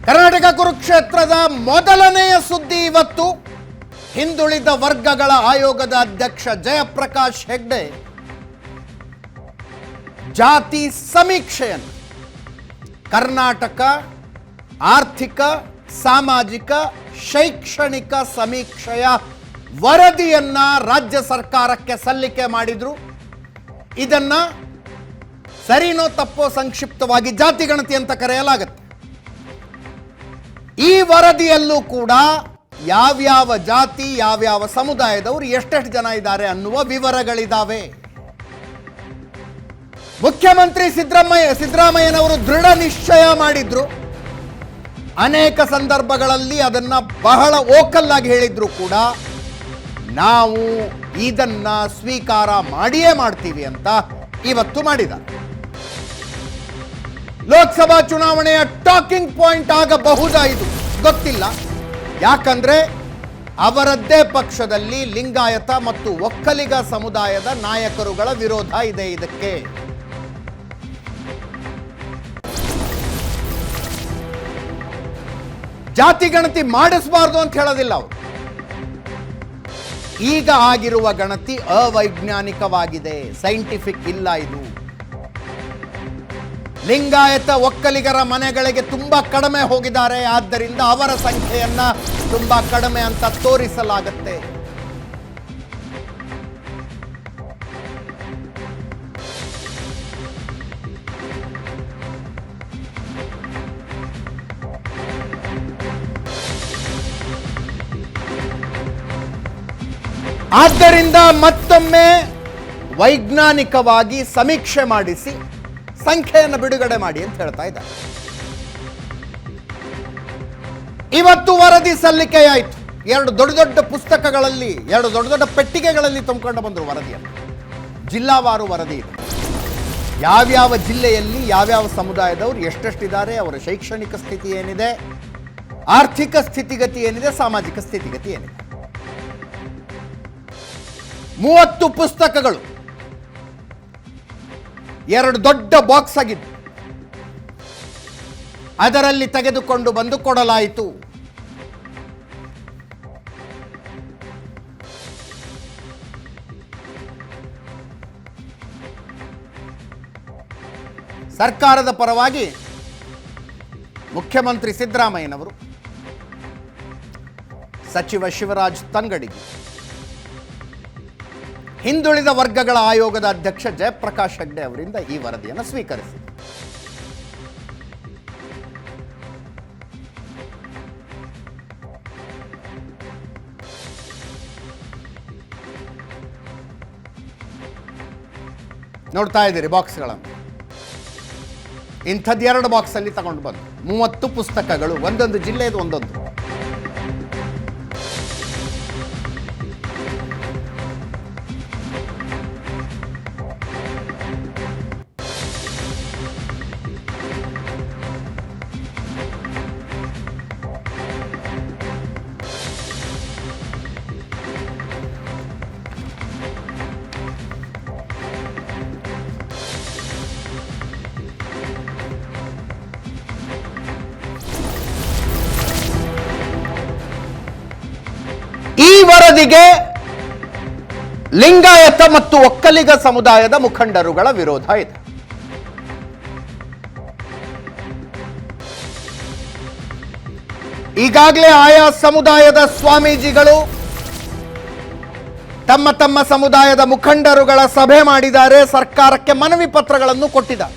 ಕರ್ನಾಟಕ ಕುರುಕ್ಷೇತ್ರದ ಮೊದಲನೆಯ ಸುದ್ದಿ ಇವತ್ತು. ಹಿಂದುಳಿದ ವರ್ಗಗಳ ಆಯೋಗದ ಅಧ್ಯಕ್ಷ ಜಯಪ್ರಕಾಶ್ ಹೆಗ್ಡೆ ಜಾತಿ ಸಮೀಕ್ಷೆಯನ್ನು ಕರ್ನಾಟಕ ಆರ್ಥಿಕ ಸಾಮಾಜಿಕ ಶೈಕ್ಷಣಿಕ ಸಮೀಕ್ಷೆಯ ವರದಿಯನ್ನ ರಾಜ್ಯ ಸರ್ಕಾರಕ್ಕೆ ಸಲ್ಲಿಕೆ ಮಾಡಿದ್ರು. ಇದನ್ನ ಸರಿನೋ ತಪ್ಪೋ ಸಂಕ್ಷಿಪ್ತವಾಗಿ ಜಾತಿ ಗಣತಿ ಅಂತ ಕರೆಯಲಾಗುತ್ತೆ. ಈ ವರದಿಯಲ್ಲೂ ಕೂಡ ಯಾವ್ಯಾವ ಜಾತಿ ಯಾವ್ಯಾವ ಸಮುದಾಯದವರು ಎಷ್ಟೆಷ್ಟು ಜನ ಇದ್ದಾರೆ ಅನ್ನುವ ವಿವರಗಳಿದ್ದಾವೆ. ಮುಖ್ಯಮಂತ್ರಿ ಸಿದ್ದರಾಮಯ್ಯನವರು ದೃಢ ನಿಶ್ಚಯ ಮಾಡಿದ್ರು. ಅನೇಕ ಸಂದರ್ಭಗಳಲ್ಲಿ ಅದನ್ನ ಬಹಳ ವೋಕಲ್ ಆಗಿ ಹೇಳಿದ್ರು ಕೂಡ ನಾವು ಇದನ್ನ ಸ್ವೀಕಾರ ಮಾಡಿಯೇ ಮಾಡ್ತೀವಿ ಅಂತ ಇವತ್ತು ಮಾಡಿದ್ದಾರೆ. ಲೋಕಸಭಾ ಚುನಾವಣೆಯ ಟಾಕಿಂಗ್ ಪಾಯಿಂಟ್ ಆಗಬಹುದಾ ಇದು ಗೊತ್ತಿಲ್ಲ. ಯಾಕಂದ್ರೆ ಅವರದ್ದೇ ಪಕ್ಷದಲ್ಲಿ ಲಿಂಗಾಯತ ಮತ್ತು ಒಕ್ಕಲಿಗ ಸಮುದಾಯದ ನಾಯಕರುಗಳ ವಿರೋಧ ಇದೆ. ಇದಕ್ಕೆ ಜಾತಿ ಗಣತಿ ಮಾಡಿಸಬಾರ್ದು ಅಂತ ಹೇಳೋದಿಲ್ಲ ಅವರು. ಈಗ ಆಗಿರುವ ಗಣತಿ ಅವೈಜ್ಞಾನಿಕವಾಗಿದೆ, ಸೈಂಟಿಫಿಕ್ ಇಲ್ಲ. ಇದು ಲಿಂಗಾಯತ ಒಕ್ಕಲಿಗರ ಮನೆಗಳಿಗೆ ತುಂಬಾ ಕಡಿಮೆ ಹೋಗಿದ್ದಾರೆ, ಆದ್ದರಿಂದ ಅವರ ಸಂಖ್ಯೆಯನ್ನ ತುಂಬಾ ಕಡಿಮೆ ಅಂತ ತೋರಿಸಲಾಗುತ್ತೆ. ಆದ್ದರಿಂದ ಮತ್ತೊಮ್ಮೆ ವೈಜ್ಞಾನಿಕವಾಗಿ ಸಮೀಕ್ಷೆ ಮಾಡಿಸಿ ಸಂಖ್ಯೆಯನ್ನು ಬಿಡುಗಡೆ ಮಾಡಿ ಅಂತ ಹೇಳ್ತಾ ಇದ್ದಾರೆ. ಇವತ್ತು ವರದಿ ಸಲ್ಲಿಕೆಯಾಯಿತು. ಎರಡು ದೊಡ್ಡ ದೊಡ್ಡ ಪುಸ್ತಕಗಳಲ್ಲಿ, ಎರಡು ದೊಡ್ಡ ದೊಡ್ಡ ಪೆಟ್ಟಿಗೆಗಳಲ್ಲಿ ತುಂಬಿಕೊಂಡು ಬಂದರು ವರದಿಯನ್ನು. ಜಿಲ್ಲಾವಾರು ವರದಿ ಇದೆ. ಯಾವ್ಯಾವ ಜಿಲ್ಲೆಯಲ್ಲಿ ಯಾವ್ಯಾವ ಸಮುದಾಯದವರು ಎಷ್ಟೆಷ್ಟಿದ್ದಾರೆ, ಅವರ ಶೈಕ್ಷಣಿಕ ಸ್ಥಿತಿ ಏನಿದೆ, ಆರ್ಥಿಕ ಸ್ಥಿತಿಗತಿ ಏನಿದೆ, ಸಾಮಾಜಿಕ ಸ್ಥಿತಿಗತಿ ಏನಿದೆ. 30 ಪುಸ್ತಕಗಳು ಎರಡು ದೊಡ್ಡ ಬಾಕ್ಸ್ ಆಗಿದ್ದು ಅದರಲ್ಲಿ ತೆಗೆದುಕೊಂಡು ಬಂದು ಕೊಡಲಾಯಿತು. ಸರ್ಕಾರದ ಪರವಾಗಿ ಮುಖ್ಯಮಂತ್ರಿ ಸಿದ್ದರಾಮಯ್ಯನವರು, ಸಚಿವ ಶಿವರಾಜ್ ತಂಗಡಗಿ, ಹಿಂದುಳಿದ ವರ್ಗಗಳ ಆಯೋಗದ ಅಧ್ಯಕ್ಷ ಜಯಪ್ರಕಾಶ್ ಹೆಗ್ಡೆ ಅವರಿಂದ ಈ ವರದಿಯನ್ನು ಸ್ವೀಕರಿಸಿ ನೋಡ್ತಾ ಇದ್ದೀರಿ ಬಾಕ್ಸ್ಗಳನ್ನು. ಇಂಥದ್ದು 2 ಬಾಕ್ಸ್ ಅಲ್ಲಿ ತಗೊಂಡು ಬಂದು 30 ಪುಸ್ತಕಗಳು, ಒಂದೊಂದು ಜಿಲ್ಲೆಯದು ಒಂದೊಂದು. ಈ ವರದಿಗೆ ಲಿಂಗಾಯತ ಮತ್ತು ಒಕ್ಕಲಿಗ ಸಮುದಾಯದ ಮುಖಂಡರುಗಳ ವಿರೋಧ ಇದೆ. ಈಗಾಗಲೇ ಆಯಾ ಸಮುದಾಯದ ಸ್ವಾಮೀಜಿಗಳು ತಮ್ಮ ತಮ್ಮ ಸಮುದಾಯದ ಮುಖಂಡರುಗಳ ಸಭೆ ಮಾಡಿದ್ದಾರೆ, ಸರ್ಕಾರಕ್ಕೆ ಮನವಿ ಪತ್ರಗಳನ್ನು ಕೊಟ್ಟಿದ್ದಾರೆ.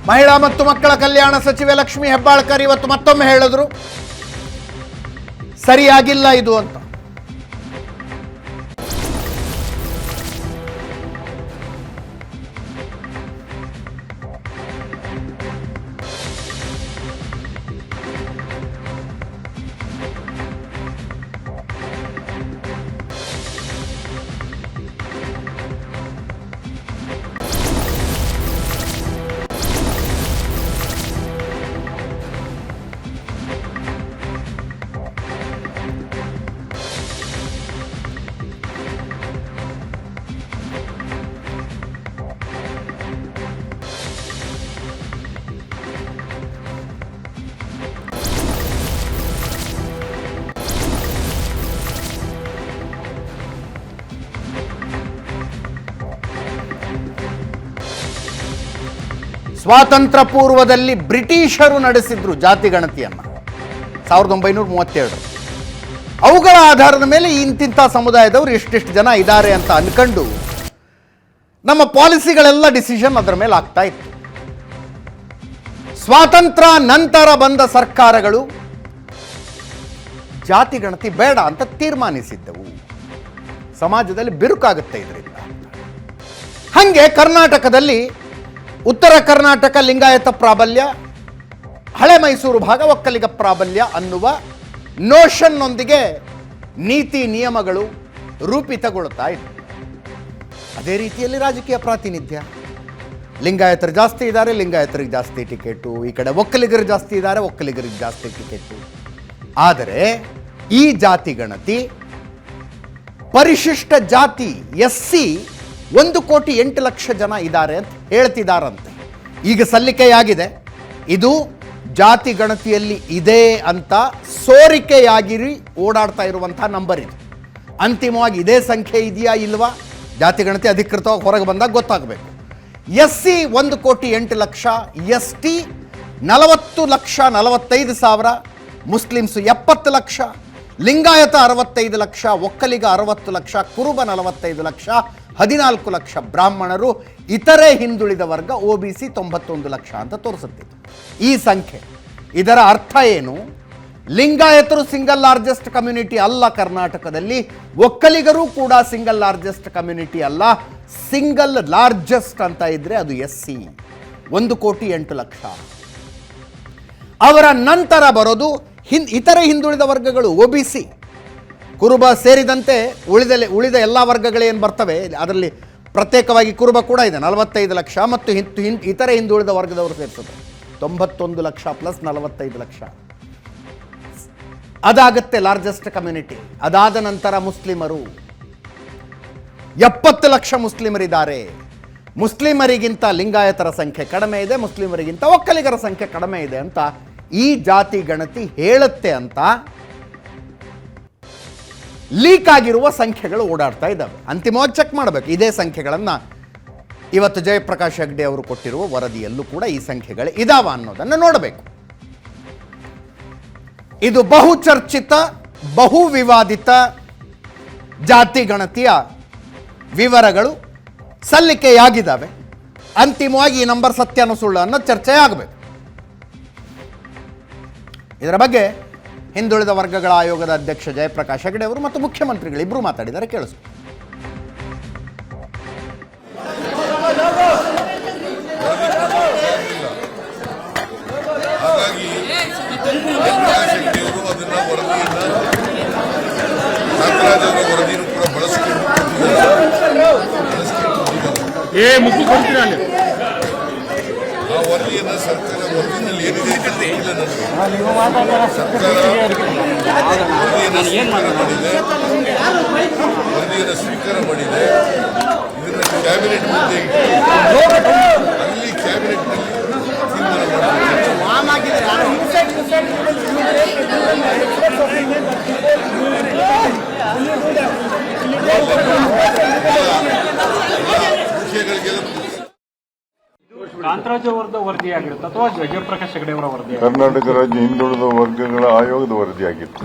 ಮಹಿಳಾ ಮತ್ತು ಮಕ್ಕಳ ಕಲ್ಯಾಣ ಸಚಿವೆ ಲಕ್ಷ್ಮೀ ಹೆಬ್ಬಾಳ್ಕರ್ ಇವತ್ತು ಮತ್ತೊಮ್ಮೆ ಹೇಳಿದ್ರು, ಸರಿಯಾಗಿಲ್ಲ ಇದು ಅಂತ. ಸ್ವಾತಂತ್ರ್ಯ ಪೂರ್ವದಲ್ಲಿ ಬ್ರಿಟಿಷರು ನಡೆಸಿದ್ರು ಜಾತಿ ಗಣತಿಯನ್ನು 1937. ಅವುಗಳ ಆಧಾರದ ಮೇಲೆ ಇಂತಿಂಥ ಸಮುದಾಯದವರು ಇಷ್ಟಿಷ್ಟು ಜನ ಇದ್ದಾರೆ ಅಂತ ಅನ್ಕೊಂಡು ನಮ್ಮ ಪಾಲಿಸಿಗಳೆಲ್ಲ ಡಿಸಿಷನ್ ಅದರ ಮೇಲೆ ಆಗ್ತಾ ಇತ್ತು. ಸ್ವಾತಂತ್ರ್ಯ ನಂತರ ಬಂದ ಸರ್ಕಾರಗಳು ಜಾತಿ ಗಣತಿ ಬೇಡ ಅಂತ ತೀರ್ಮಾನಿಸಿದ್ದವು. ಸಮಾಜದಲ್ಲಿ ಬಿರುಕಾಗುತ್ತೆ ಇದರಿಂದ. ಹಾಗೆ ಕರ್ನಾಟಕದಲ್ಲಿ ಉತ್ತರ ಕರ್ನಾಟಕ ಲಿಂಗಾಯತ ಪ್ರಾಬಲ್ಯ, ಹಳೆ ಮೈಸೂರು ಭಾಗ ಒಕ್ಕಲಿಗ ಪ್ರಾಬಲ್ಯ ಅನ್ನುವ ನೋಷನ್ನೊಂದಿಗೆ ನೀತಿ ನಿಯಮಗಳು ರೂಪಿತಗೊಳ್ತಾ ಇವೆ. ಅದೇ ರೀತಿಯಲ್ಲಿ ರಾಜಕೀಯ ಪ್ರಾತಿನಿಧ್ಯ. ಲಿಂಗಾಯತರು ಜಾಸ್ತಿ ಇದ್ದಾರೆ, ಲಿಂಗಾಯತರಿಗೆ ಜಾಸ್ತಿ ಟಿಕೆಟು. ಈ ಕಡೆ ಒಕ್ಕಲಿಗರು ಜಾಸ್ತಿ ಇದ್ದಾರೆ, ಒಕ್ಕಲಿಗರಿಗೆ ಜಾಸ್ತಿ ಟಿಕೆಟು. ಆದರೆ ಈ ಜಾತಿ ಗಣತಿ ಪರಿಶಿಷ್ಟ ಜಾತಿ SC 1,08,00,000 ಜನ ಇದ್ದಾರೆ ಅಂತ ಹೇಳ್ತಿದ್ದಾರಂತೆ. ಈಗ ಸಲ್ಲಿಕೆಯಾಗಿದೆ. ಇದು ಜಾತಿ ಗಣತಿಯಲ್ಲಿ ಇದೆ ಅಂತ ಸೋರಿಕೆಯಾಗಿರಿ ಓಡಾಡ್ತಾ ಇರುವಂಥ ನಂಬರ್ ಇದು. ಅಂತಿಮವಾಗಿ ಇದೇ ಸಂಖ್ಯೆ ಇದೆಯಾ ಇಲ್ವಾ, ಜಾತಿ ಗಣತಿ ಅಧಿಕೃತವಾಗಿ ಹೊರಗೆ ಬಂದಾಗ ಗೊತ್ತಾಗಬೇಕು. SC 1,08,00,000, ST 40,45,000, Muslims 70 lakh, Lingayat 65 lakh, Vokkaliga 60 lakh, ಕುರುಬ 45 ಲಕ್ಷ, 14 ಲಕ್ಷ ಬ್ರಾಹ್ಮಣರು, ಇತರೆ ಹಿಂದುಳಿದ ವರ್ಗ OBC 91 ಲಕ್ಷ ಅಂತ ತೋರಿಸುತ್ತಿತ್ತು ಈ ಸಂಖ್ಯೆ. ಇದರ ಅರ್ಥ ಏನು? ಲಿಂಗಾಯತರು ಸಿಂಗಲ್ ಲಾರ್ಜೆಸ್ಟ್ ಕಮ್ಯುನಿಟಿ ಅಲ್ಲ ಕರ್ನಾಟಕದಲ್ಲಿ, ಒಕ್ಕಲಿಗರು ಕೂಡ ಸಿಂಗಲ್ ಲಾರ್ಜೆಸ್ಟ್ ಕಮ್ಯುನಿಟಿ ಅಲ್ಲ. ಸಿಂಗಲ್ ಲಾರ್ಜೆಸ್ಟ್ ಅಂತ ಇದ್ರೆ ಅದು SC 1,08,00,000. ಅವರ ನಂತರ ಬರೋದು ಇತರೆ ಹಿಂದುಳಿದ ವರ್ಗಗಳು OBC, ಕುರುಬ ಸೇರಿದಂತೆ ಉಳಿದ ಎಲ್ಲ ವರ್ಗಗಳೇನು ಬರ್ತವೆ ಅದರಲ್ಲಿ ಪ್ರತ್ಯೇಕವಾಗಿ ಕುರುಬ ಕೂಡ ಇದೆ 45 ಲಕ್ಷ, ಮತ್ತು ಇತರೆ ಹಿಂದುಳಿದ ವರ್ಗದವರು ಸೇರಿಸುತ್ತೆ 91 ಲಕ್ಷ ಪ್ಲಸ್ 45 ಲಕ್ಷ. ಅದಾಗುತ್ತೆ ಲಾರ್ಜೆಸ್ಟ್ ಕಮ್ಯುನಿಟಿ. ಅದಾದ ನಂತರ ಮುಸ್ಲಿಮರು 70 ಲಕ್ಷ ಮುಸ್ಲಿಮರಿದ್ದಾರೆ. ಮುಸ್ಲಿಮರಿಗಿಂತ ಲಿಂಗಾಯತರ ಸಂಖ್ಯೆ ಕಡಿಮೆ ಇದೆ, ಮುಸ್ಲಿಮರಿಗಿಂತ ಒಕ್ಕಲಿಗರ ಸಂಖ್ಯೆ ಕಡಿಮೆ ಇದೆ ಅಂತ ಈ ಜಾತಿ ಗಣತಿ ಹೇಳುತ್ತೆ ಅಂತ ಲೀಕ್ ಆಗಿರುವ ಸಂಖ್ಯೆಗಳು ಓಡಾಡ್ತಾ ಇದ್ದಾವೆ. ಅಂತಿಮವಾಗಿ ಚೆಕ್ ಮಾಡಬೇಕು. ಇದೇ ಸಂಖ್ಯೆಗಳನ್ನು ಇವತ್ತು ಜಯಪ್ರಕಾಶ್ ಹೆಗ್ಡೆ ಅವರು ಕೊಟ್ಟಿರುವ ವರದಿಯಲ್ಲೂ ಕೂಡ ಈ ಸಂಖ್ಯೆಗಳು ಇದಾವ ಅನ್ನೋದನ್ನು ನೋಡಬೇಕು. ಇದು ಬಹುಚರ್ಚಿತ, ಬಹು ವಿವಾದಿತ ಜಾತಿ ಗಣತಿಯ ವಿವರಗಳು ಸಲ್ಲಿಕೆಯಾಗಿದ್ದಾವೆ. ಅಂತಿಮವಾಗಿ ಈ ನಂಬರ್ ಸತ್ಯನೋ ಸುಳ್ಳು ಅನ್ನೋ ಚರ್ಚೆ ಆಗಬೇಕು. ಇದರ ಬಗ್ಗೆ ಹಿಂದುಳಿದ ವರ್ಗಗಳ ಆಯೋಗದ ಅಧ್ಯಕ್ಷ ಜಯಪ್ರಕಾಶ್ ಹೆಗ್ಡೆ ಅವರು ಮತ್ತು ಮುಖ್ಯಮಂತ್ರಿಗಳು ಇಬ್ಬರು ಮಾತಾಡಿದ್ದಾರೆ, ಕೇಳಿಸ್ಕೊ. ವರದಿಯನ್ನು ಸರ್ಕಾರ ವರದಿನಲ್ಲಿ ಏನಿದೆ ಸರ್ಕಾರ ವರದಿಯನ್ನು ಸ್ವೀಕಾರ ಮಾಡಿದೆ. ಇದನ್ನು ಕ್ಯಾಬಿನೆಟ್ ಮುಂದೆ ಅಲ್ಲಿ ಕ್ಯಾಬಿನೆಟ್ನಲ್ಲಿ ತೀರ್ಮಾನ ವಿಷಯಗಳಿಗೆಲ್ಲ ಕಾಂತರಾಜ್ ಅವರದ ವರದಿಯಾಗಿರುತ್ತೆ ಅಥವಾ ಜಯಪ್ರಕಾಶ್ ಹೆಗಡೆ ಅವರ ವರದಿ? ಕರ್ನಾಟಕ ರಾಜ್ಯ ಹಿಂದುಳಿದ ವರ್ಗಗಳ ಆಯೋಗದ ವರದಿಯಾಗಿತ್ತು.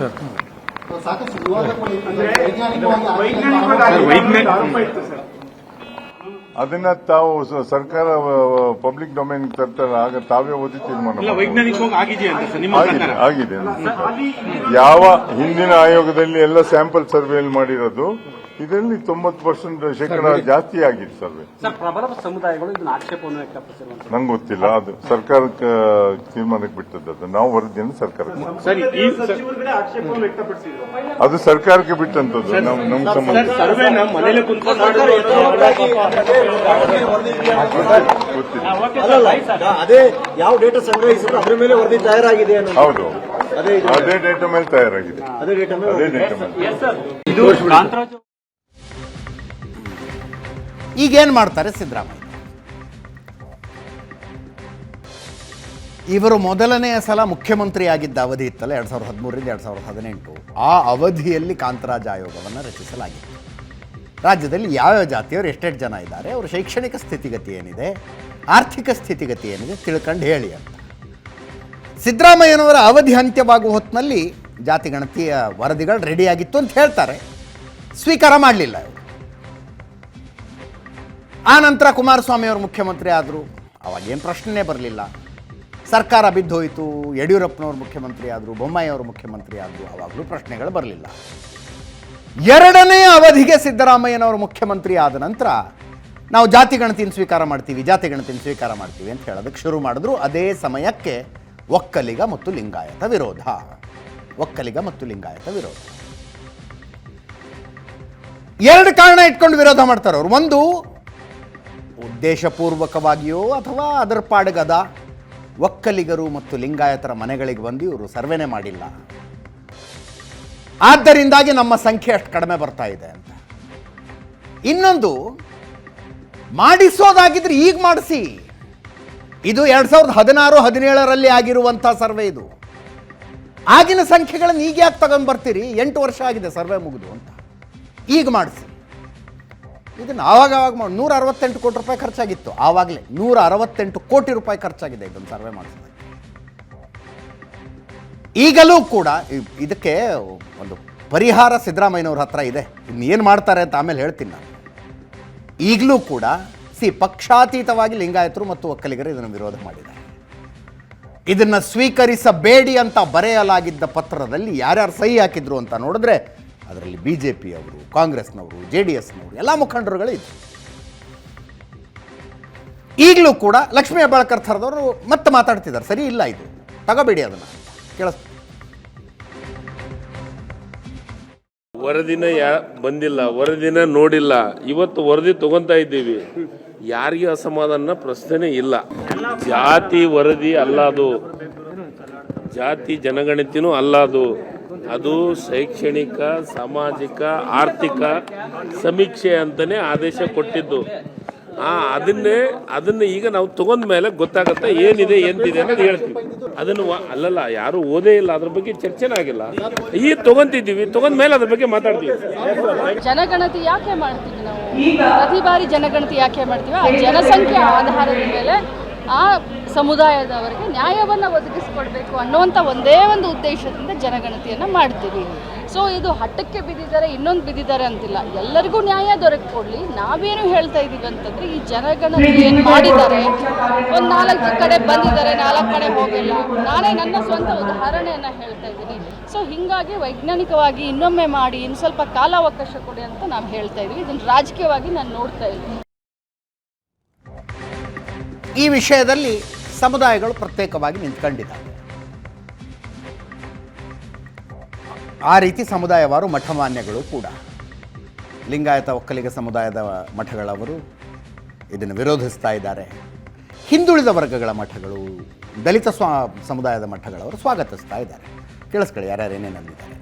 ಅದನ್ನ ತಾವು ಸರ್ಕಾರ ಪಬ್ಲಿಕ್ ಡೊಮೈನ್ ತರ್ತಾರೆ, ಆಗ ತಾವೇ ಓದಿ ತೀರ್ಮಾನ ಆಗಿದೆ. ಯಾವ ಹಿಂದಿನ ಆಯೋಗದಲ್ಲಿ ಎಲ್ಲ ಸ್ಯಾಂಪಲ್ ಸರ್ವೆಯಲ್ಲಿ ಮಾಡಿರೋದು, ಇದರಲ್ಲಿ 90% ಜಾಸ್ತಿ ಆಗಿದೆ ಸರ್ವೆ. ಪ್ರಬಲ ಸಮುದಾಯಗಳು ಇದನ್ನ ಆಕ್ಷೇಪವನ್ನು ವ್ಯಕ್ತಪಡಿಸಿರುವಂತ ನಂಗೆ ಗೊತ್ತಿಲ್ಲ, ಅದು ಸರ್ಕಾರಕ್ಕೆ ತೀರ್ಮಾನಕ್ಕೆ ಬಿಟ್ಟದ್ದು. ನಾವು ವರದಿಯನ್ನು ಸರ್ಕಾರಕ್ಕೆ ಅದು ಸರ್ಕಾರಕ್ಕೆ ಬಿಟ್ಟಂತದ್ದು, ನಮ್ಮ ಸಂಬಂಧ ಅದೇ ಯಾವ ಡೇಟಾ ಸಂಗ್ರಹಿಸಿದ್ರು ಅದರ ಮೇಲೆ ವರದಿ ತಯಾರಾಗಿದೆ. ಹೌದು, ಅದೇ ಡೇಟಾ ಮೇಲೆ ತಯಾರಾಗಿದೆ. ಅದೇ ಡೇಟಾ ಮೇಲೆ ಈಗೇನು ಮಾಡ್ತಾರೆ ಸಿದ್ದರಾಮಯ್ಯ? ಇವರು ಮೊದಲನೆಯ ಸಲ ಮುಖ್ಯಮಂತ್ರಿ ಆಗಿದ್ದ ಅವಧಿ ಇತ್ತಲ್ಲ 2013ರಿಂದ 2018, ಆ ಅವಧಿಯಲ್ಲಿ ಕಾಂತರಾಜ್ ಆಯೋಗವನ್ನು ರಚಿಸಲಾಗಿತ್ತು. ರಾಜ್ಯದಲ್ಲಿ ಯಾವ್ಯಾವ ಜಾತಿಯವರು ಎಷ್ಟೆಷ್ಟು ಜನ ಇದ್ದಾರೆ, ಅವರ ಶೈಕ್ಷಣಿಕ ಸ್ಥಿತಿಗತಿ ಏನಿದೆ, ಆರ್ಥಿಕ ಸ್ಥಿತಿಗತಿ ಏನಿದೆ ತಿಳ್ಕೊಂಡು ಹೇಳಿ ಅಂತ. ಸಿದ್ದರಾಮಯ್ಯನವರ ಅವಧಿ ಅಂತ್ಯವಾಗುವ ಹೊತ್ತಿನಲ್ಲಿ ಜಾತಿ ಗಣತಿಯ ವರದಿಗಳು ರೆಡಿಯಾಗಿತ್ತು ಅಂತ ಹೇಳ್ತಾರೆ. ಸ್ವೀಕಾರ ಮಾಡಲಿಲ್ಲ ಇವರು. ಆ ನಂತರ ಕುಮಾರಸ್ವಾಮಿ ಅವರು ಮುಖ್ಯಮಂತ್ರಿ ಆದರು. ಅವಾಗೇನು ಪ್ರಶ್ನೆನೇ ಬರಲಿಲ್ಲ. ಸರ್ಕಾರ ಬಿದ್ದೋಯಿತು. ಯಡಿಯೂರಪ್ಪನವರು ಮುಖ್ಯಮಂತ್ರಿ ಆದರು, ಬೊಮ್ಮಾಯಿ ಅವರು ಮುಖ್ಯಮಂತ್ರಿ ಆದರು. ಅವಾಗಲೂ ಪ್ರಶ್ನೆಗಳು ಬರಲಿಲ್ಲ. ಎರಡನೇ ಅವಧಿಗೆ ಸಿದ್ದರಾಮಯ್ಯನವರು ಮುಖ್ಯಮಂತ್ರಿ ಆದ ನಂತರ ನಾವು ಜಾತಿ ಗಣತಿನ ಸ್ವೀಕಾರ ಮಾಡ್ತೀವಿ ಅಂತ ಹೇಳೋದಕ್ಕೆ ಶುರು ಮಾಡಿದ್ರು. ಅದೇ ಸಮಯಕ್ಕೆ ಒಕ್ಕಲಿಗ ಮತ್ತು ಲಿಂಗಾಯತ ವಿರೋಧ. ಎರಡು ಕಾರಣ ಇಟ್ಕೊಂಡು ವಿರೋಧ ಮಾಡ್ತಾರೆ ಅವರು. ಒಂದು, ಉದ್ದೇಶಪೂರ್ವಕವಾಗಿಯೋ ಅಥವಾ ಅದರ ಪಾಡುಗದ ಒಕ್ಕಲಿಗರು ಮತ್ತು ಲಿಂಗಾಯತರ ಮನೆಗಳಿಗೆ ಬಂದು ಇವರು ಸರ್ವೆನೇ ಮಾಡಿಲ್ಲ, ಆದ್ದರಿಂದಾಗಿ ನಮ್ಮ ಸಂಖ್ಯೆ ಅಷ್ಟು ಕಡಿಮೆ ಬರ್ತಾ ಇದೆ ಅಂತ. ಇನ್ನೊಂದು, ಮಾಡಿಸೋದಾಗಿದ್ರೆ ಈಗ ಮಾಡಿಸಿ. ಇದು 2016-17ರಲ್ಲಿ ಆಗಿರುವಂಥ ಸರ್ವೆ. ಇದು ಆಗಿನ ಸಂಖ್ಯೆಗಳನ್ನು ಈಗ ಯಾಕೆ ತಗೊಂಡು ಬರ್ತೀರಿ? 8 ವರ್ಷ ಆಗಿದೆ ಸರ್ವೆ ಮುಗಿದು ಅಂತ. ಈಗ ಮಾಡಿಸಿ. ಇದನ್ನು ಆವಾಗ 168 ಕೋಟಿ ರೂಪಾಯಿ ಖರ್ಚಾಗಿತ್ತು. ಆವಾಗಲೇ 168 ಕೋಟಿ ರೂಪಾಯಿ ಖರ್ಚಾಗಿದೆ ಇದನ್ನು ಸರ್ವೆ ಮಾಡಿಸೋದಕ್ಕೆ. ಈಗಲೂ ಕೂಡ ಇದಕ್ಕೆ ಒಂದು ಪರಿಹಾರ ಸಿದ್ದರಾಮಯ್ಯನವ್ರ ಹತ್ರ ಇದೆ. ಇನ್ನೇನು ಮಾಡ್ತಾರೆ ಅಂತ ಆಮೇಲೆ ಹೇಳ್ತೀನಿ ನಾನು. ಈಗಲೂ ಕೂಡ ಪಕ್ಷಾತೀತವಾಗಿ ಲಿಂಗಾಯತರು ಮತ್ತು ಒಕ್ಕಲಿಗರು ಇದನ್ನು ವಿರೋಧ ಮಾಡಿದ್ದಾರೆ. ಇದನ್ನು ಸ್ವೀಕರಿಸಬೇಡಿ ಅಂತ ಬರೆಯಲಾಗಿದ್ದ ಪತ್ರದಲ್ಲಿ ಯಾರ್ಯಾರು ಸಹಿ ಹಾಕಿದ್ರು ಅಂತ ನೋಡಿದ್ರೆ ಅದರಲ್ಲಿ BJP ಅವರು, ಕಾಂಗ್ರೆಸ್ನವರು, JDSನವರು ಎಲ್ಲ ಮುಖಂಡರುಗಳು ಇದ್ರು. ಈಗಲೂ ಕೂಡ ಲಕ್ಷ್ಮೀ ಹೆಬ್ಬಾಳ್ಕರ್ ಥರದವರು ಮತ್ತೆ ಮಾತಾಡ್ತಿದ್ದಾರೆ. ಸರಿ ಇಲ್ಲ, ಇದು ತಗೋಬೇಡಿ ಅದನ್ನು ಕೇಳಿಸ್ತು. ವರದಿನ ಬಂದಿಲ್ಲ, ವರದಿನ ನೋಡಿಲ್ಲ. ಇವತ್ತು ವರದಿ ತಗೊಂತಾ ಇದ್ದೀವಿ. ಯಾರಿಗೂ ಅಸಮಾಧಾನ ಪ್ರಶ್ನೆ ಇಲ್ಲ. ಜಾತಿ ವರದಿ ಅಲ್ಲ ಅದು, ಜಾತಿ ಜನಗಣತಿನೂ ಅಲ್ಲ ಅದು. ಅದು ಶೈಕ್ಷಣಿಕ, ಸಾಮಾಜಿಕ, ಆರ್ಥಿಕ ಸಮೀಕ್ಷೆ ಅಂತಲೇ ಆದೇಶ ಕೊಟ್ಟಿದ್ದು. ಅದನ್ನ ಈಗ ನಾವು ತಗೊಂಡ ಮೇಲೆ ಗೊತ್ತಾಗುತ್ತೆ ಏನಿದೆ ಎಂತಿದೆ ಅನ್ನೋದು ಹೇಳ್ತೀವಿ. ಅದನ್ನು ಅಲ್ಲಲ್ಲ, ಯಾರು ಓದೇ ಇಲ್ಲ, ಅದ್ರ ಬಗ್ಗೆ ಚರ್ಚೆನೇ ಆಗಿಲ್ಲ. ಈಗ ತಗೊಂತಿದ್ದೀವಿ, ತಗೊಂಡ ಮೇಲೆ ಅದ್ರ ಬಗ್ಗೆ ಮಾತಾಡ್ತೀವಿ. ಜನಗಣತಿ ಯಾಕೆ ಮಾಡ್ತೀವಿ ನಾವು? ಪ್ರತಿ ಬಾರಿ ಜನಗಣತಿ ಯಾಕೆ ಮಾಡ್ತೀವಿ? ಆ ಜನಸಂಖ್ಯೆ ಆಧಾರದ ಮೇಲೆ ಆ ಸಮುದಾಯದವರಿಗೆ ನ್ಯಾಯವನ್ನು ಒದಗಿಸ್ಕೊಡ್ಬೇಕು ಅನ್ನುವಂಥ ಒಂದೇ ಒಂದು ಉದ್ದೇಶದಿಂದ ಜನಗಣತಿಯನ್ನು ಮಾಡ್ತೀವಿ. ಸೊ ಇದು ಹಠಕ್ಕೆ ಬಿದ್ದಿದ್ದಾರೆ, ಇನ್ನೊಂದು ಬಿದ್ದಿದ್ದಾರೆ ಅಂತಿಲ್ಲ. ಎಲ್ಲರಿಗೂ ನ್ಯಾಯ ದೊರಕಿಕೊಡ್ಲಿ. ನಾವೇನು ಹೇಳ್ತಾ ಇದ್ದೀವಿ ಅಂತಂದರೆ, ಈ ಜನಗಣತಿ ಏನು ಮಾಡಿದ್ದಾರೆ, ಒಂದು 4 ಕಡೆ ಬಂದಿದ್ದಾರೆ, 4 ಕಡೆ ಹೋಗಿಲ್ಲ. ನಾನೇ ನನ್ನ ಸ್ವಂತ ಉದಾಹರಣೆಯನ್ನು ಹೇಳ್ತಾ ಇದ್ದೀನಿ. ಸೊ ಹೀಗಾಗಿ ವೈಜ್ಞಾನಿಕವಾಗಿ ಇನ್ನೊಮ್ಮೆ ಮಾಡಿ ಇನ್ನು ಸ್ವಲ್ಪ ಕಾಲಾವಕಾಶ ಕೊಡಿ ಅಂತ ನಾವು ಹೇಳ್ತಾ ಇದ್ದೀವಿ. ಇದನ್ನು ರಾಜಕೀಯವಾಗಿ ನಾನು ನೋಡ್ತಾ ಇದ್ದೀನಿ. ಈ ವಿಷಯದಲ್ಲಿ ಸಮುದಾಯಗಳು ಪ್ರತ್ಯೇಕವಾಗಿ ನಿಂತ್ಕೊಂಡಿದ್ದಾರೆ. ಆ ರೀತಿ ಸಮುದಾಯವಾರು ಮಠಮಾನ್ಯಗಳು ಕೂಡ, ಲಿಂಗಾಯತ ಒಕ್ಕಲಿಗ ಸಮುದಾಯದ ಮಠಗಳವರು ಇದನ್ನು ವಿರೋಧಿಸ್ತಾ ಇದ್ದಾರೆ. ಹಿಂದುಳಿದ ವರ್ಗಗಳ ಮಠಗಳು, ದಲಿತ ಸಮುದಾಯದ ಮಠಗಳವರು ಸ್ವಾಗತಿಸ್ತಾ ಇದ್ದಾರೆ. ಕೇಳಿಸ್ಕೊಳ್ಳಿ ಯಾರ್ಯಾರು ಏನೇನು ಅಂದಿದ್ದಾರೆ.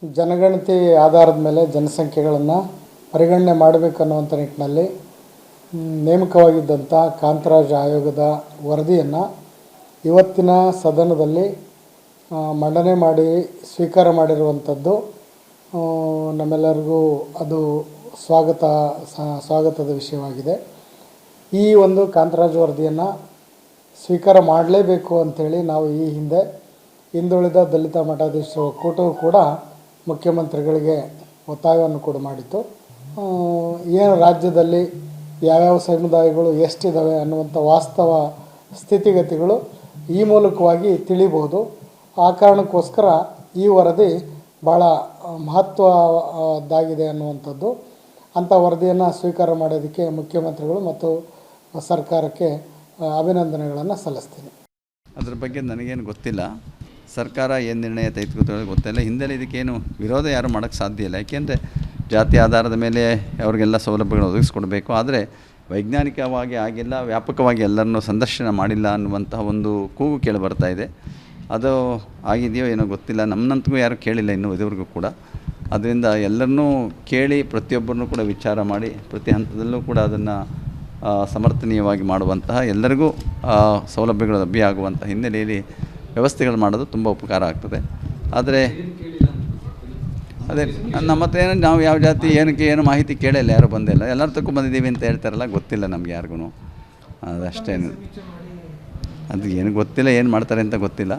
ಜನಗಣತಿ ಆಧಾರದ ಮೇಲೆ ಜನಸಂಖ್ಯೆಗಳನ್ನು ಪರಿಗಣನೆ ಮಾಡಬೇಕನ್ನುವಂಥ ನಿಟ್ಟಿನಲ್ಲಿ ನೇಮಕವಾಗಿದ್ದಂಥ ಕಾಂತರಾಜ್ ಆಯೋಗದ ವರದಿಯನ್ನು ಇವತ್ತಿನ ಸದನದಲ್ಲಿ ಮಂಡನೆ ಮಾಡಿ ಸ್ವೀಕಾರ ಮಾಡಿರುವಂಥದ್ದು ನಮ್ಮೆಲ್ಲರಿಗೂ ಅದು ಸ್ವಾಗತದ ವಿಷಯವಾಗಿದೆ. ಈ ಒಂದು ಕಾಂತರಾಜ್ ವರದಿಯನ್ನು ಸ್ವೀಕಾರ ಮಾಡಲೇಬೇಕು ಅಂಥೇಳಿ ನಾವು ಈ ಹಿಂದೆ ಹಿಂದುಳಿದ ದಲಿತ ಮಠಾಧೀಶರ ಒಕ್ಕೂಟವು ಕೂಡ ಮುಖ್ಯಮಂತ್ರಿಗಳಿಗೆ ಒತ್ತಾಯವನ್ನು ಕೂಡ ಮಾಡಿತ್ತು. ಏನು ರಾಜ್ಯದಲ್ಲಿ ಯಾವ್ಯಾವ ಸಮುದಾಯಗಳು ಎಷ್ಟಿದ್ದಾವೆ ಅನ್ನುವಂಥ ವಾಸ್ತವ ಸ್ಥಿತಿಗತಿಗಳು ಈ ಮೂಲಕವಾಗಿ ತಿಳಿಬೋದು. ಆ ಕಾರಣಕ್ಕೋಸ್ಕರ ಈ ವರದಿ ಭಾಳ ಮಹತ್ವದ್ದಾಗಿದೆ ಅನ್ನುವಂಥದ್ದು. ಅಂಥ ವರದಿಯನ್ನು ಸ್ವೀಕಾರ ಮಾಡೋದಕ್ಕೆ ಮುಖ್ಯಮಂತ್ರಿಗಳು ಮತ್ತು ಸರ್ಕಾರಕ್ಕೆ ಅಭಿನಂದನೆಗಳನ್ನು ಸಲ್ಲಿಸ್ತೀನಿ. ಅದ್ರ ಬಗ್ಗೆ ನನಗೇನು ಗೊತ್ತಿಲ್ಲ. ಸರ್ಕಾರ ಏನು ನಿರ್ಣಯ ತೆಗೆದುಕೊಳ್ಳೋದು ಗೊತ್ತಿಲ್ಲ. ಹಿಂದೆಲ್ಲ ಇದಕ್ಕೇನು ವಿರೋಧ ಯಾರು ಮಾಡೋಕ್ಕೆ ಸಾಧ್ಯ ಇಲ್ಲ. ಯಾಕೆಂದರೆ ಜಾತಿ ಆಧಾರದ ಮೇಲೆ ಅವ್ರಿಗೆಲ್ಲ ಸೌಲಭ್ಯಗಳನ್ನು ಒದಗಿಸ್ಕೊಡ್ಬೇಕು. ಆದರೆ ವೈಜ್ಞಾನಿಕವಾಗಿ ಆಗಿಲ್ಲ, ವ್ಯಾಪಕವಾಗಿ ಎಲ್ಲರನ್ನೂ ಸಂದರ್ಶನ ಮಾಡಿಲ್ಲ ಅನ್ನುವಂತಹ ಒಂದು ಕೂಗು ಕೇಳಿ ಬರ್ತಾ ಇದೆ. ಅದು ಆಗಿದೆಯೋ ಏನೋ ಗೊತ್ತಿಲ್ಲ. ನಮ್ಮಂತಗೂ ಯಾರೂ ಕೇಳಿಲ್ಲ ಇನ್ನೂ ಇದುವರೆಗೂ ಕೂಡ. ಅದರಿಂದ ಎಲ್ಲರನ್ನೂ ಕೇಳಿ ಪ್ರತಿಯೊಬ್ಬರನ್ನೂ ಕೂಡ ವಿಚಾರ ಮಾಡಿ ಪ್ರತಿ ಹಂತದಲ್ಲೂ ಕೂಡ ಅದನ್ನು ಸಮರ್ಥನೀಯವಾಗಿ ಮಾಡುವಂತಹ, ಎಲ್ಲರಿಗೂ ಸೌಲಭ್ಯಗಳು ಲಭ್ಯ ಆಗುವಂಥ ಹಿನ್ನೆಲೆಯಲ್ಲಿ ವ್ಯವಸ್ಥೆಗಳು ಮಾಡೋದು ತುಂಬ ಉಪಕಾರ ಆಗ್ತದೆ. ಆದರೆ ಅದೇ ನಮ್ಮ ಹತ್ರ ಏನು ನಾವು ಯಾವ ಜಾತಿ ಏನಕ್ಕೆ ಏನು ಮಾಹಿತಿ ಕೇಳಿಲ್ಲ, ಯಾರು ಬಂದಿಲ್ಲ. ಎಲ್ಲರ ತಕ್ಕೂ ಬಂದಿದ್ದೀವಿ ಅಂತ ಹೇಳ್ತಾರಲ್ಲ, ಗೊತ್ತಿಲ್ಲ ನಮಗೆ ಯಾರಿಗೂ. ಅದಷ್ಟೇ, ಅದು ಏನು ಗೊತ್ತಿಲ್ಲ, ಏನು ಮಾಡ್ತಾರೆ ಅಂತ ಗೊತ್ತಿಲ್ಲ.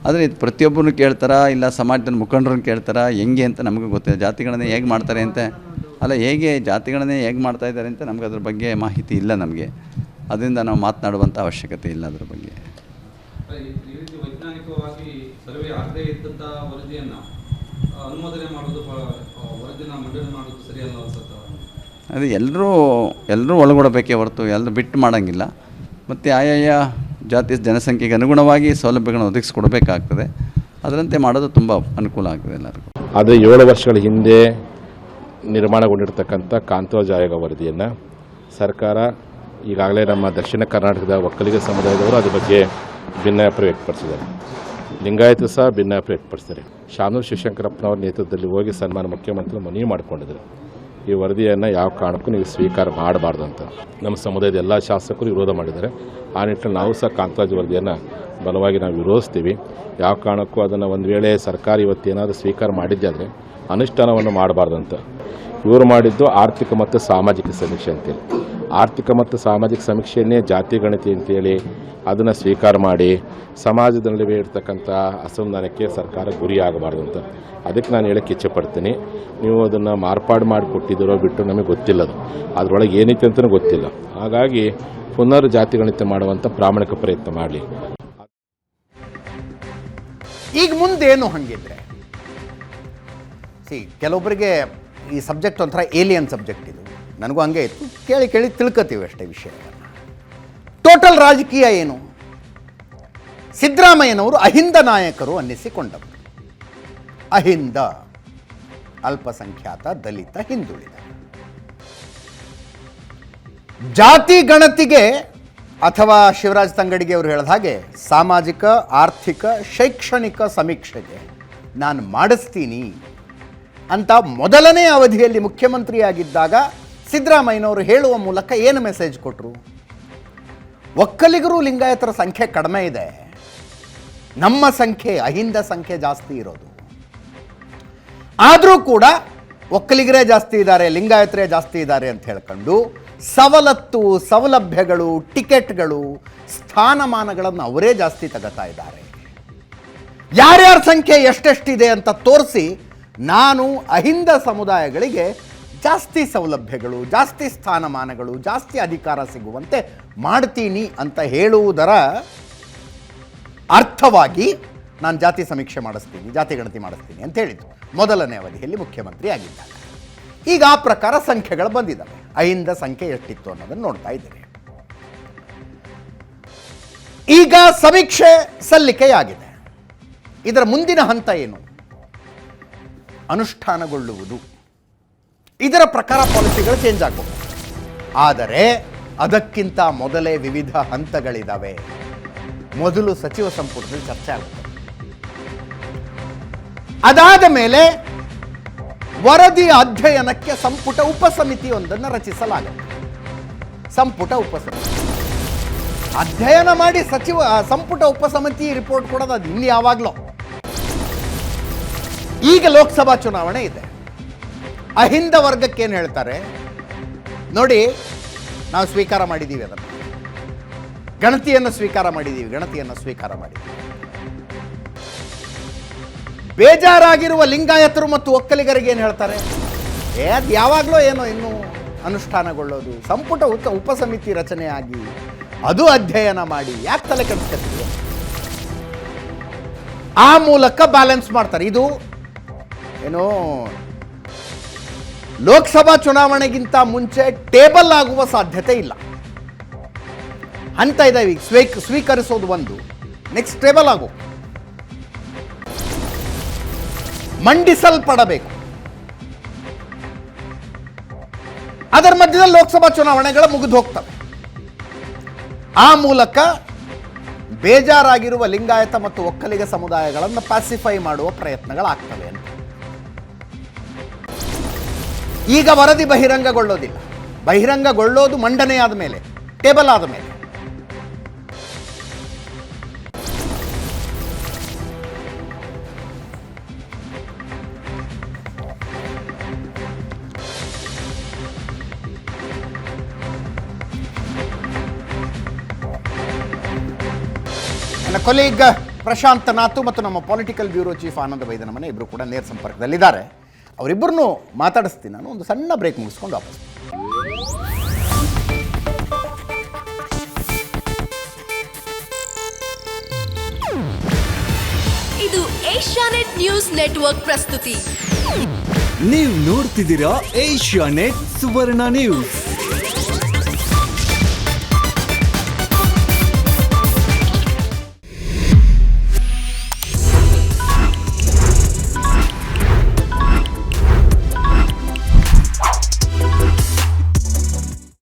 ಆದರೆ ಇದು ಪ್ರತಿಯೊಬ್ಬರನ್ನು ಕೇಳ್ತಾರಾ ಇಲ್ಲ ಸಮಾಜದ ಮುಖಂಡರನ್ನು ಕೇಳ್ತಾರಾ ಹೆಂಗೆ ಅಂತ ನಮಗೂ ಗೊತ್ತಿಲ್ಲ. ಜಾತಿಗಳನ್ನೇ ಹೇಗೆ ಮಾಡ್ತಾರೆ ಅಂತ ಅಲ್ಲ, ಹೇಗೆ ಜಾತಿಗಳನ್ನೇ ಹೇಗೆ ಮಾಡ್ತಾ ಇದ್ದಾರೆ ಅಂತ ನಮ್ಗೆ ಅದ್ರ ಬಗ್ಗೆ ಮಾಹಿತಿ ಇಲ್ಲ ನಮಗೆ. ಅದರಿಂದ ನಾವು ಮಾತನಾಡುವಂಥ ಅವಶ್ಯಕತೆ ಇಲ್ಲ ಅದ್ರ ಬಗ್ಗೆ. ಈ ರೀತಿ ವೈಜ್ಞಾನಿಕವಾಗಿ ಸರ್ವೆ ಆಗದೇ ಇದ್ದಂಥ ವರದಿಯನ್ನು ಅನುಮೋದನೆ ಮಾಡೋದು, ವರದಿನ ಮಂಡನೆ ಮಾಡೋದು ಸರಿಯಲ್ಲ ಅನ್ಸುತ್ತೆ. ಅದು ಎಲ್ಲರೂ ಒಳಗೊಡಬೇಕೇ ಹೊರತು ಎಲ್ಲರೂ ಬಿಟ್ಟು ಮಾಡೋಂಗಿಲ್ಲ. ಮತ್ತು ಆಯಾಯ ಜಾತಿ ಜನಸಂಖ್ಯೆಗೆ ಅನುಗುಣವಾಗಿ ಸೌಲಭ್ಯಗಳನ್ನು ಒದಗಿಸ್ಕೊಡ್ಬೇಕಾಗ್ತದೆ. ಅದರಂತೆ ಮಾಡೋದು ತುಂಬ ಅನುಕೂಲ ಆಗ್ತದೆ ಎಲ್ಲರಿಗೂ. ಆದರೆ 7 ವರ್ಷಗಳ ಹಿಂದೆ ನಿರ್ಮಾಣಗೊಂಡಿರ್ತಕ್ಕಂಥ ಕಾಂತರಾಜ್ ಆಯೋಗ ವರದಿಯನ್ನು ಸರ್ಕಾರ ಈಗಾಗಲೇ ನಮ್ಮ ದಕ್ಷಿಣ ಕರ್ನಾಟಕದ ಒಕ್ಕಲಿಗ ಸಮುದಾಯದವರು ಅದ್ರ ಬಗ್ಗೆ ಭಿನ್ನಾಭಿಪ್ರಾಯ ವ್ಯಕ್ತಪಡಿಸಿದ್ದಾರೆ. ಲಿಂಗಾಯತ ಸಹ ಭಿನ್ನಾಭಿಪ್ರಾಯ ವ್ಯಕ್ತಪಡಿಸಿದ್ದಾರೆ. ಶಾನೂರು ಶಿವಶಂಕರಪ್ಪನವ್ರ ನೇತೃತ್ವದಲ್ಲಿ ಹೋಗಿ ಸನ್ಮಾನ ಮುಖ್ಯಮಂತ್ರಿ ಮನವಿ ಮಾಡಿಕೊಂಡಿದ್ರು, ಈ ವರದಿಯನ್ನು ಯಾವ ಕಾರಣಕ್ಕೂ ನೀವು ಸ್ವೀಕಾರ ಮಾಡಬಾರ್ದು ಅಂತ. ನಮ್ಮ ಸಮುದಾಯದ ಎಲ್ಲ ಶಾಸಕರು ವಿರೋಧ ಮಾಡಿದ್ದಾರೆ. ಆ ನಿಟ್ಟಿನಲ್ಲಿ ನಾವು ಸಹ ಕಾಂತರಾಜ್ ವರದಿಯನ್ನು ಬಲವಾಗಿ ನಾವು ವಿರೋಧಿಸ್ತೀವಿ. ಯಾವ ಕಾರಣಕ್ಕೂ ಅದನ್ನು ಒಂದು ವೇಳೆ ಸರ್ಕಾರ ಇವತ್ತೇನಾದರೂ ಸ್ವೀಕಾರ ಮಾಡಿದ್ದಾದರೆ ಅನುಷ್ಠಾನವನ್ನು ಮಾಡಬಾರ್ದಂತ. ಇವರು ಮಾಡಿದ್ದು ಆರ್ಥಿಕ ಮತ್ತು ಸಾಮಾಜಿಕ ಸಮೀಕ್ಷೆ ಅಂತೇಳಿ, ಆರ್ಥಿಕ ಮತ್ತು ಸಾಮಾಜಿಕ ಸಮೀಕ್ಷೆಯನ್ನೇ ಜಾತಿ ಗಣತಿ ಅಂತೇಳಿ ಅದನ್ನು ಸ್ವೀಕಾರ ಮಾಡಿ ಸಮಾಜದಲ್ಲಿ ಇರ್ತಕ್ಕಂಥ ಅಸಮಾಧಾನಕ್ಕೆ ಸರ್ಕಾರ ಗುರಿಯಾಗಬಾರ್ದು ಅಂತ. ಅದಕ್ಕೆ ನಾನು ಹೇಳಕ್ಕೆ ಇಚ್ಛೆಪಡ್ತೀನಿ, ನೀವು ಅದನ್ನು ಮಾರ್ಪಾಡು ಮಾಡಿಕೊಟ್ಟಿದ್ದೀರೋ ಬಿಟ್ಟು ನಮಗೆ ಗೊತ್ತಿಲ್ಲ, ಅದು ಅದರೊಳಗೆ ಏನೈತೆ ಅಂತಲೂ ಗೊತ್ತಿಲ್ಲ. ಹಾಗಾಗಿ ಪುನರ್ ಜಾತಿ ಗಣಿತ ಮಾಡುವಂಥ ಪ್ರಾಮಾಣಿಕ ಪ್ರಯತ್ನ ಮಾಡಲಿ. ಈಗ ಮುಂದೇನು ಹಂಗಿದ್ರೆ ಕೆಲವೊಬ್ಬರಿಗೆ ಈ ಸಬ್ಜೆಕ್ಟ್ ಒಂಥರ ಏಲಿಯನ್ ಸಬ್ಜೆಕ್ಟ್ ಇದು. ನನಗೂ ಹಂಗೆ ಇತ್ತು, ಕೇಳಿ ತಿಳ್ಕೊತೀವಿ ಅಷ್ಟೇ ವಿಷಯವನ್ನು. ಟೋಟಲ್ ರಾಜಕೀಯ ಏನು? ಸಿದ್ದರಾಮಯ್ಯನವರು ಅಹಿಂದ ನಾಯಕರು ಅನ್ನಿಸಿಕೊಂಡವರು. ಅಹಿಂದ ಅಲ್ಪಸಂಖ್ಯಾತ, ದಲಿತ, ಹಿಂದುಳಿದ. ಜಾತಿ ಗಣತಿಗೆ ಅಥವಾ ಶಿವರಾಜ್ ತಂಗಡಿಗೆ ಅವರು ಹೇಳಿದ ಹಾಗೆ ಸಾಮಾಜಿಕ, ಆರ್ಥಿಕ, ಶೈಕ್ಷಣಿಕ ಸಮೀಕ್ಷೆಗೆ ನಾನು ಮಾಡಿಸ್ತೀನಿ ಅಂತ ಮೊದಲನೇ ಅವಧಿಯಲ್ಲಿ ಮುಖ್ಯಮಂತ್ರಿಯಾಗಿದ್ದಾಗ ಸಿದ್ದರಾಮಯ್ಯನವರು ಹೇಳುವ ಮೂಲಕ ಏನು ಮೆಸೇಜ್ ಕೊಟ್ಟರು? ಒಕ್ಕಲಿಗರು ಲಿಂಗಾಯತರ ಸಂಖ್ಯೆ ಕಡಿಮೆ ಇದೆ, ನಮ್ಮ ಸಂಖ್ಯೆ ಅಹಿಂದ ಸಂಖ್ಯೆ ಜಾಸ್ತಿ ಇರೋದು. ಆದರೂ ಕೂಡ ಒಕ್ಕಲಿಗರೇ ಜಾಸ್ತಿ ಇದ್ದಾರೆ, ಲಿಂಗಾಯತರೇ ಜಾಸ್ತಿ ಇದ್ದಾರೆ ಅಂತ ಹೇಳ್ಕೊಂಡು ಸವಲತ್ತು, ಸೌಲಭ್ಯಗಳು, ಟಿಕೆಟ್ಗಳು, ಸ್ಥಾನಮಾನಗಳನ್ನು ಅವರೇ ಜಾಸ್ತಿ ತಗೋತಾ ಇದ್ದಾರೆ. ಯಾರ್ಯಾರ ಸಂಖ್ಯೆ ಎಷ್ಟೆಷ್ಟಿದೆ ಅಂತ ತೋರಿಸಿ ನಾನು ಅಹಿಂದ ಸಮುದಾಯಗಳಿಗೆ ಜಾಸ್ತಿ ಸೌಲಭ್ಯಗಳು, ಜಾಸ್ತಿ ಸ್ಥಾನಮಾನಗಳು, ಜಾಸ್ತಿ ಅಧಿಕಾರ ಸಿಗುವಂತೆ ಮಾಡ್ತೀನಿ ಅಂತ ಹೇಳುವುದರ ಅರ್ಥವಾಗಿ ನಾನು ಜಾತಿ ಸಮೀಕ್ಷೆ ಮಾಡಿಸ್ತೀನಿ, ಜಾತಿ ಗಣತಿ ಮಾಡಿಸ್ತೀನಿ ಅಂತ ಹೇಳಿದ್ದು ಮೊದಲನೇ ಅವಧಿಯಲ್ಲಿ ಮುಖ್ಯಮಂತ್ರಿ ಆಗಿದ್ದಾಗ. ಈಗ ಆ ಪ್ರಕಾರ ಸಂಖ್ಯೆಗಳು ಬಂದಿದ್ದಾವೆ. ಅಹಿಂದ ಸಂಖ್ಯೆ ಎಷ್ಟಿತ್ತು ಅನ್ನೋದನ್ನು ನೋಡ್ತಾ ಇದ್ದೇವೆ. ಈಗ ಸಮೀಕ್ಷೆ ಸಲ್ಲಿಕೆಯಾಗಿದೆ. ಇದರ ಮುಂದಿನ ಹಂತ ಏನು? ಅನುಷ್ಠಾನಗೊಳ್ಳುವುದು. ಇದರ ಪ್ರಕಾರ ಪಾಲಿಸಿಗಳು ಚೇಂಜ್ ಆಗಬಹುದು. ಆದರೆ ಅದಕ್ಕಿಂತ ಮೊದಲೇ ವಿವಿಧ ಹಂತಗಳಿದ್ದಾವೆ. ಮೊದಲು ಸಚಿವ ಸಂಪುಟದಲ್ಲಿ ಚರ್ಚೆ ಆಗುತ್ತೆ. ಅದಾದ ಮೇಲೆ ವರದಿ ಅಧ್ಯಯನಕ್ಕೆ ಸಂಪುಟ ಉಪಸಮಿತಿಯೊಂದನ್ನು ರಚಿಸಲಾಗುತ್ತೆ. ಸಂಪುಟ ಉಪಸಮಿತಿ ಅಧ್ಯಯನ ಮಾಡಿ ಸಂಪುಟ ಉಪಸಮಿತಿ ರಿಪೋರ್ಟ್ ಕೊಡೋದು ಅದು ಇಲ್ಲಿ ಯಾವಾಗಲೂ. ಈಗ ಲೋಕಸಭಾ ಚುನಾವಣೆ ಇದೆ. ಅಹಿಂದ ವರ್ಗಕ್ಕೆ ಏನು ಹೇಳ್ತಾರೆ ನೋಡಿ, ನಾವು ಸ್ವೀಕಾರ ಮಾಡಿದ್ದೀವಿ, ಅದನ್ನು ಗಣತಿಯನ್ನು ಸ್ವೀಕಾರ ಮಾಡಿದ್ದೀವಿ. ಬೇಜಾರಾಗಿರುವ ಲಿಂಗಾಯತರು ಮತ್ತು ಒಕ್ಕಲಿಗರಿಗೆ ಏನು ಹೇಳ್ತಾರೆ? ಅದು ಯಾವಾಗಲೂ ಏನೋ ಇನ್ನೂ ಅನುಷ್ಠಾನಗೊಳ್ಳೋದು. ಸಂಪುಟ ಉಪಸಮಿತಿ ರಚನೆಯಾಗಿ ಅದು ಅಧ್ಯಯನ ಮಾಡಿ ಯಾಕೆ ತಲೆ ಕೆಡಿಸ್ಕೊತೀವಿ? ಆ ಮೂಲಕ ಬ್ಯಾಲೆನ್ಸ್ ಮಾಡ್ತಾರೆ. ಇದು ಏನೋ ಲೋಕಸಭಾ ಚುನಾವಣೆಗಿಂತ ಮುಂಚೆ ಟೇಬಲ್ ಆಗುವ ಸಾಧ್ಯತೆ ಇಲ್ಲ. ಹಂತ ಇದಾವೆ. ಈಗ ಸ್ವೀಕರಿಸೋದು ಒಂದು, ನೆಕ್ಸ್ಟ್ ಟೇಬಲ್ ಆಗು, ಮಂಡಿಸಲ್ಪಡಬೇಕು. ಅದರ ಮಧ್ಯದಲ್ಲಿ ಲೋಕಸಭಾ ಚುನಾವಣೆಗಳು ಮುಗಿದು ಹೋಗ್ತವೆ. ಆ ಮೂಲಕ ಬೇಜಾರಾಗಿರುವ ಲಿಂಗಾಯತ ಮತ್ತು ಒಕ್ಕಲಿಗ ಸಮುದಾಯಗಳನ್ನು ಪ್ಯಾಸಿಫೈ ಮಾಡುವ ಪ್ರಯತ್ನಗಳಾಗ್ತವೆ ಅಂತ. ಈಗ ವರದಿ ಬಹಿರಂಗಗೊಳ್ಳೋದಿಲ್ಲ. ಬಹಿರಂಗಗೊಳ್ಳೋದು ಮಂಡನೆಯಾದ ಮೇಲೆ, ಟೇಬಲ್ ಆದ ಮೇಲೆ. ಕೊಲೀಗ್ ಪ್ರಶಾಂತ್ ನಾಥು ಮತ್ತು ನಮ್ಮ ಪೊಲಿಟಿಕಲ್ ಬ್ಯೂರೋ ಚೀಫ್ ಆನಂದ ವೈದ್ಯನಮನೆ ಇಬ್ಬರು ಕೂಡ ನೇರ ಸಂಪರ್ಕದಲ್ಲಿದ್ದಾರೆ. ಅವರಿಬ್ಬರನ್ನು ಮಾತಾಡಿಸ್ತೀನಿ ನಾನು. ಒಂದು ಸಣ್ಣ ಬ್ರೇಕ್ ಮುಗಿಸ್ಕೊಂಡು ವಾಪಸ್. ಇದು ಏಷ್ಯಾನೆಟ್ ನ್ಯೂಸ್ ನೆಟ್ವರ್ಕ್ ಪ್ರಸ್ತುತಿ. ನೀವು ನೋಡ್ತಿದ್ದೀರಾ ಏಷ್ಯಾನೆಟ್ ಸುವರ್ಣ ನ್ಯೂಸ್.